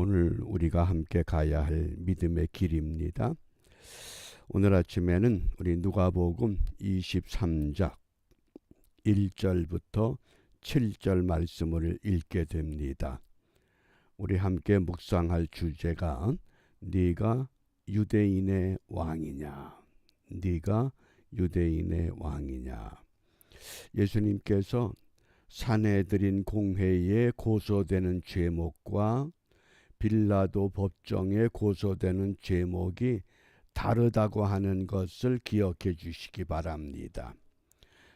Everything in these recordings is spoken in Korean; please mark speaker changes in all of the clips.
Speaker 1: 오늘 우리가 함께 가야 할 믿음의 길입니다. 오늘 아침에는 우리 누가복음 23장 1절부터 7절 말씀을 읽게 됩니다. 우리 함께 묵상할 주제가 네가 유대인의 왕이냐, 네가 유대인의 왕이냐. 예수님께서 산헤드린 공회에 고소되는 죄목과 빌라도 법정에 고소되는 죄목이 다르다고 하는 것을 기억해 주시기 바랍니다.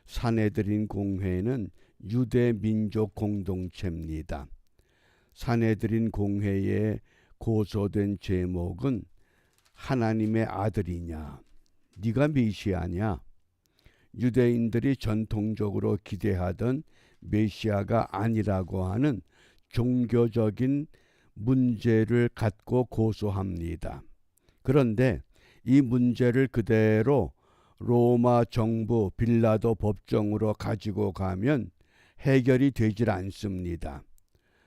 Speaker 1: 산헤드린 공회는 유대 민족 공동체입니다. 산헤드린 공회에 고소된 제목은 하나님의 아들이냐, 네가 메시아냐. 유대인들이 전통적으로 기대하던 메시아가 아니라고 하는 종교적인 문제를 갖고 고소합니다. 그런데 이 문제를 그대로 로마 정부 빌라도 법정으로 가지고 가면 해결이 되질 않습니다.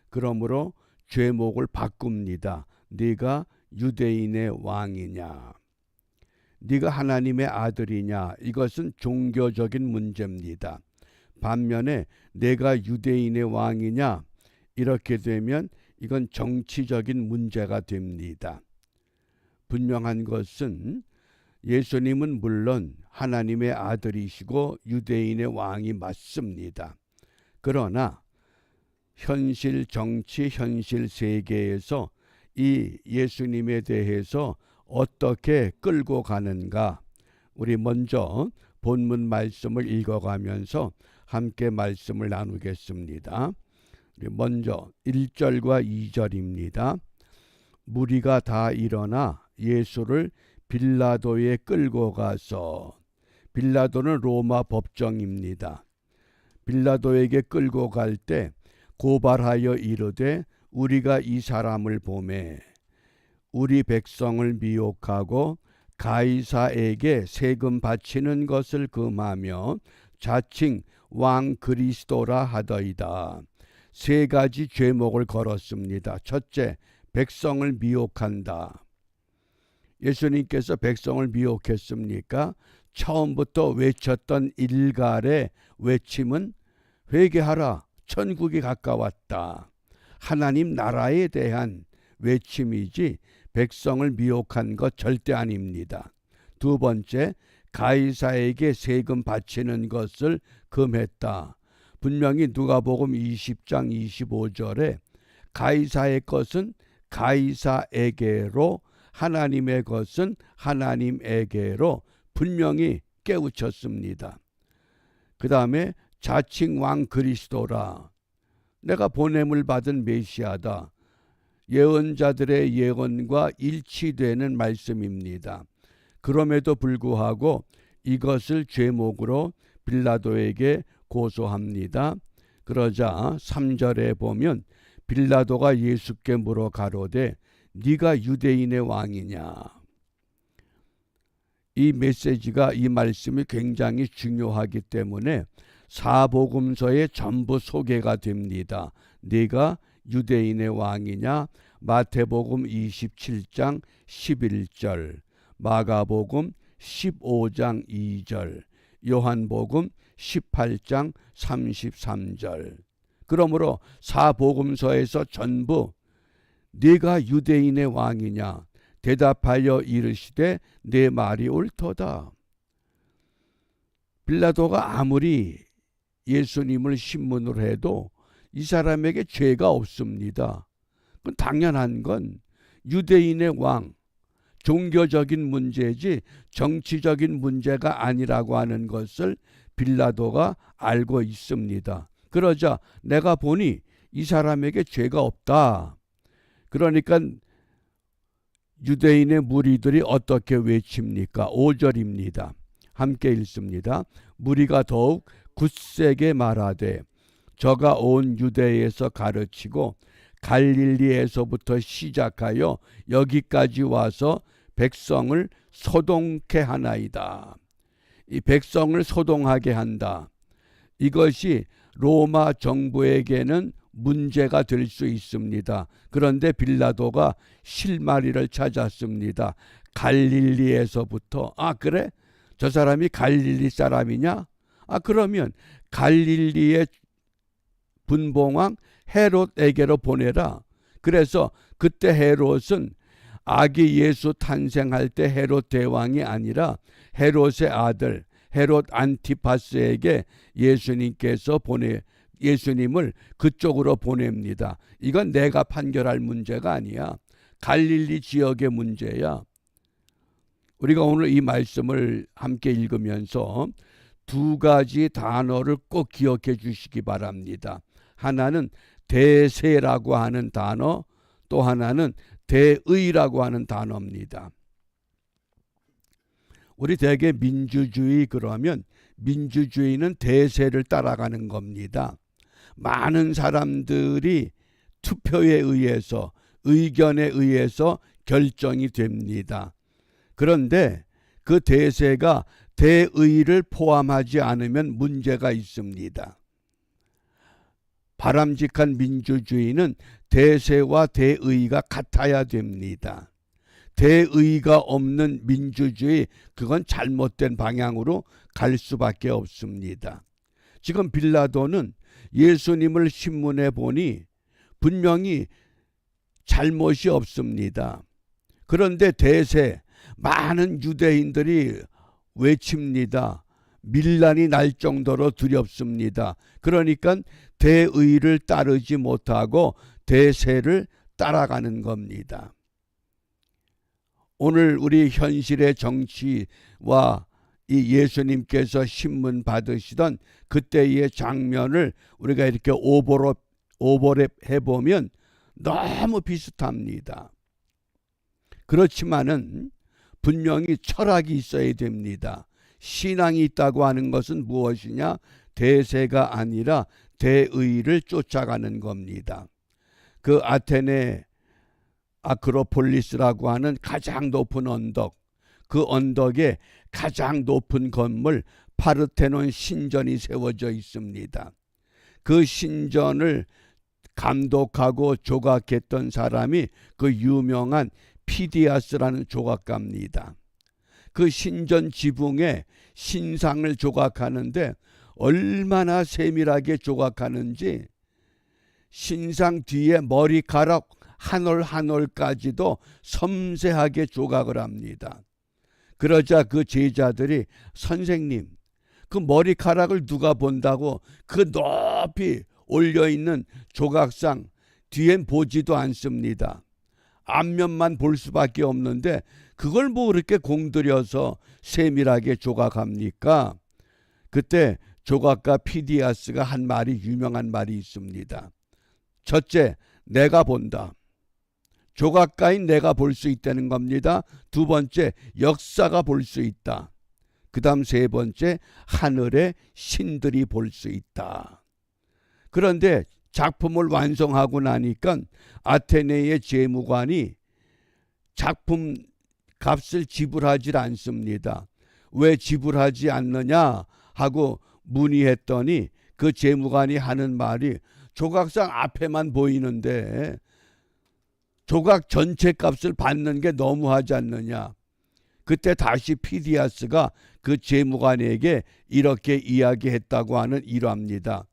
Speaker 1: 그러므로 죄목을 바꿉니다. 네가 유대인의 왕이냐, 네가 하나님의 아들이냐. 이것은 종교적인 문제입니다. 반면에 내가 유대인의 왕이냐, 이렇게 되면 이건 정치적인 문제가 됩니다. 분명한 것은 예수님은 물론 하나님의 아들이시고 유대인의 왕이 맞습니다. 그러나 현실 정치, 현실 세계에서 이 예수님에 대해서 어떻게 끌고 가는가, 우리 먼저 본문 말씀을 읽어가면서 함께 말씀을 나누겠습니다. 먼저 1절과 2절입니다. 무리가 다 일어나 예수를 빌라도에 끌고 가서, 빌라도는 로마 법정입니다. 빌라도에게 끌고 갈 때 고발하여 이르되 우리가 이 사람을 보매 우리 백성을 미혹하고 가이사에게 세금 바치는 것을 금하며 자칭 왕 그리스도라 하더이다. 세 가지 죄목을 걸었습니다. 첫째, 백성을 미혹한다. 예수님께서 백성을 미혹했습니까? 처음부터 외쳤던 일갈의 외침은 회개하라, 천국이 가까웠다. 하나님 나라에 대한 외침이지 백성을 미혹한 것 절대 아닙니다. 두 번째, 가이사에게 세금 바치는 것을 금했다. 분명히 누가복음 20장 25절에 가이사의 것은 가이사에게로, 하나님의 것은 하나님에게로 분명히 깨우쳤습니다. 그 다음에 자칭 왕 그리스도라, 내가 보냄을 받은 메시아다. 예언자들의 예언과 일치되는 말씀입니다. 그럼에도 불구하고 이것을 죄목으로 빌라도에게 고소합니다. 그러자 3절에 보면 빌라도가 예수께 물어 가로되 네가 유대인의 왕이냐. 이 메시지가, 이 말씀이 굉장히 중요하기 때문에 사복음서에 전부 소개가 됩니다. 네가 유대인의 왕이냐. 마태복음 27장 11절, 마가복음 15장 2절, 요한복음 18장 33절. 그러므로 사복음서에서 전부 네가 유대인의 왕이냐. 대답하여 이르시되 내 말이 옳도다. 빌라도가 아무리 예수님을 신문으로 해도 이 사람에게 죄가 없습니다. 그건 당연한 건 유대인의 왕, 종교적인 문제지 정치적인 문제가 아니라고 하는 것을 빌라도가 알고 있습니다. 그러자 내가 보니 이 사람에게 죄가 없다. 그러니까 유대인의 무리들이 어떻게 외칩니까? 5절입니다. 함께 읽습니다. 무리가 더욱 굳세게 말하되 저가 온 유대에서 가르치고 갈릴리에서부터 시작하여 여기까지 와서 백성을 소동케 하나이다. 이 백성을 소동하게 한다. 이것이 로마 정부에게는 문제가 될 수 있습니다. 그런데 빌라도가 실마리를 찾았습니다. 갈릴리에서부터. 아, 그래? 저 사람이 갈릴리 사람이냐? 아, 그러면 갈릴리의 분봉왕 헤롯에게로 보내라. 그래서 그때 헤롯은 아기 예수 탄생할 때 헤롯 대왕이 아니라 헤롯의 아들 헤롯 안티파스에게 예수님을 그쪽으로 보냅니다. 이건 내가 판결할 문제가 아니야. 갈릴리 지역의 문제야. 우리가 오늘 이 말씀을 함께 읽으면서 두 가지 단어를 꼭 기억해 주시기 바랍니다. 하나는 대세라고 하는 단어, 또 하나는 대의라고 하는 단어입니다. 우리 대개 민주주의 그러면 민주주의는 대세를 따라가는 겁니다. 많은 사람들이 투표에 의해서 의견에 의해서 결정이 됩니다. 그런데 그 대세가 대의를 포함하지 않으면 문제가 있습니다. 바람직한 민주주의는 대세와 대의가 같아야 됩니다. 대의가 없는 민주주의, 그건 잘못된 방향으로 갈 수밖에 없습니다. 지금 빌라도는 예수님을 신문해 보니 분명히 잘못이 없습니다. 그런데 대세, 많은 유대인들이 외칩니다. 밀란이 날 정도로 두렵습니다. 그러니까 대의를 따르지 못하고 대세를 따라가는 겁니다. 오늘 우리 현실의 정치와 이 예수님께서 신문 받으시던 그때의 장면을 우리가 이렇게 오버랩 해보면 너무 비슷합니다. 그렇지만은 분명히 철학이 있어야 됩니다. 신앙이 있다고 하는 것은 무엇이냐? 대세가 아니라 대의를 쫓아가는 겁니다. 그 아테네 아크로폴리스라고 하는 가장 높은 언덕, 그 언덕에 가장 높은 건물 파르테논 신전이 세워져 있습니다. 그 신전을 감독하고 조각했던 사람이 그 유명한 피디아스라는 조각가입니다. 그 신전 지붕에 신상을 조각하는데 얼마나 세밀하게 조각하는지 신상 뒤에 머리카락 한 올 한 올까지도 섬세하게 조각을 합니다. 그러자 그 제자들이 선생님, 그 머리카락을 누가 본다고 그 높이 올려있는 조각상 뒤엔 보지도 않습니다. 앞면만 볼 수밖에 없는데 그걸 뭐 그렇게 공들여서 세밀하게 조각합니까? 그때 조각가 피디아스가 한 말이 유명한 말이 있습니다. 첫째, 내가 본다. 조각가인 내가 볼 수 있다는 겁니다. 두 번째, 역사가 볼 수 있다. 그 다음 세 번째, 하늘의 신들이 볼 수 있다. 그런데 작품을 완성하고 나니까 아테네의 재무관이 작품 값을 지불하지 않습니다. 왜 지불하지 않느냐 하고 문의했더니 그 재무관이 하는 말이 조각상 앞에만 보이는데 조각 전체 값을 받는 게 너무하지 않느냐. 그때 다시 피디아스가 그 재무관에게 이렇게 이야기했다고 하는 일화입니다.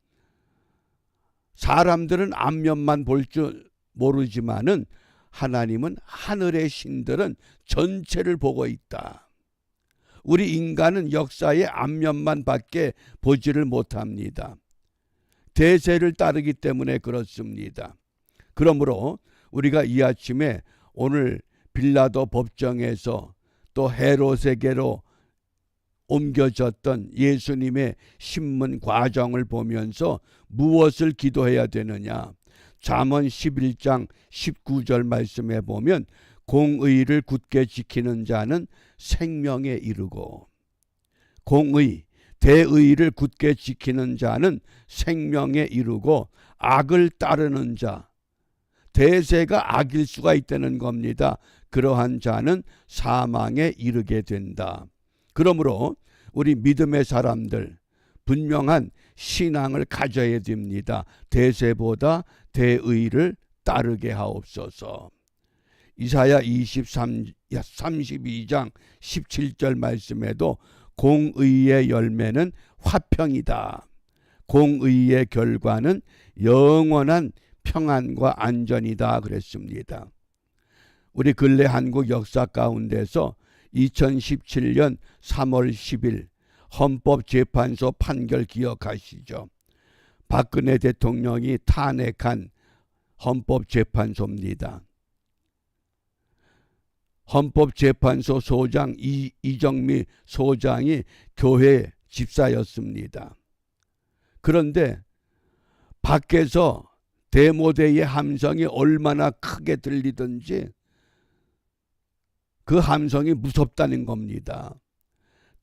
Speaker 1: 사람들은 앞면만 볼 줄 모르지만은 하나님은 하늘의 신들은 전체를 보고 있다. 우리 인간은 역사의 앞면만 밖에 보지를 못합니다. 대세를 따르기 때문에 그렇습니다. 그러므로 우리가 이 아침에 오늘 빌라도 법정에서 또 헤롯에게로 옮겨졌던 예수님의 신문 과정을 보면서 무엇을 기도해야 되느냐? 잠언 11장 19절 말씀에 보면 공의를 굳게 지키는 자는 생명에 이르고 공의, 대의를 굳게 지키는 자는 생명에 이르고 악을 따르는 자, 대세가 악일 수가 있다는 겁니다. 그러한 자는 사망에 이르게 된다. 그러므로 우리 믿음의 사람들, 분명한 신앙을 가져야 됩니다. 대세보다 대의를 따르게 하옵소서. 이사야 32장 17절 말씀에도 공의의 열매는 화평이다. 공의의 결과는 영원한 평안과 안전이다 그랬습니다. 우리 근래 한국 역사 가운데서 2017년 3월 10일 헌법재판소 판결 기억하시죠? 박근혜 대통령이 탄핵한 헌법재판소입니다. 헌법재판소 소장 이정미 소장이 교회 집사였습니다. 그런데 밖에서 데모대의 함성이 얼마나 크게 들리든지 그 함성이 무섭다는 겁니다.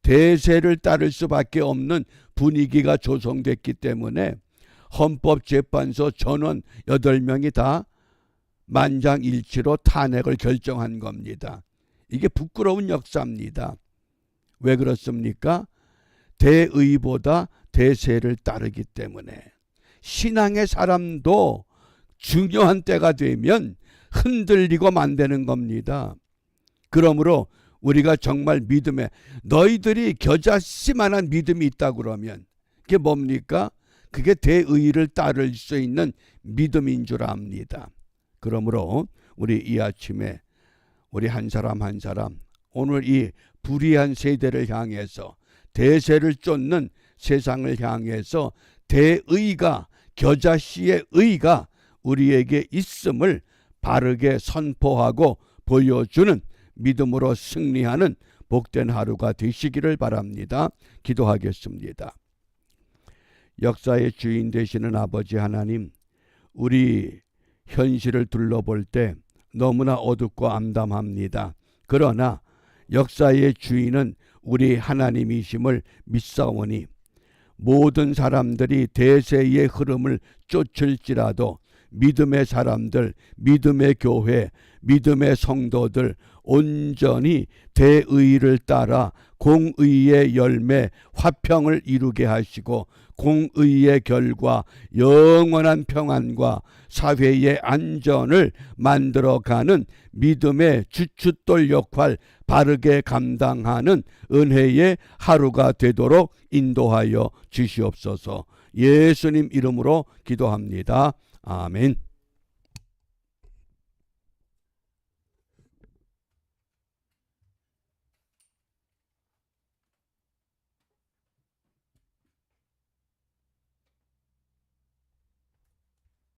Speaker 1: 대세를 따를 수밖에 없는 분위기가 조성됐기 때문에 헌법재판소 전원 8명이 다 만장일치로 탄핵을 결정한 겁니다. 이게 부끄러운 역사입니다. 왜 그렇습니까? 대의보다 대세를 따르기 때문에. 신앙의 사람도 중요한 때가 되면 흔들리고 만드는 겁니다. 그러므로 우리가 정말 믿음에, 너희들이 겨자씨만한 믿음이 있다 그러면 그게 뭡니까? 그게 대의를 따를 수 있는 믿음인 줄 압니다. 그러므로 우리 이 아침에 우리 한 사람 한 사람 오늘 이 불의한 세대를 향해서, 대세를 쫓는 세상을 향해서 대의가, 겨자씨의 의가 우리에게 있음을 바르게 선포하고 보여주는 믿음으로 승리하는 복된 하루가 되시기를 바랍니다. 기도하겠습니다. 역사의 주인 되시는 아버지 하나님, 우리 현실을 둘러볼 때 너무나 어둡고 암담합니다. 그러나 역사의 주인은 우리 하나님이심을 믿사오니 모든 사람들이 대세의 흐름을 쫓을지라도 믿음의 사람들, 믿음의 교회, 믿음의 성도들 온전히 대의를 따라 공의의 열매, 화평을 이루게 하시고 공의의 결과, 영원한 평안과 사회의 안전을 만들어가는 믿음의 주춧돌 역할 바르게 감당하는 은혜의 하루가 되도록 인도하여 주시옵소서. 예수님 이름으로 기도합니다. 아멘.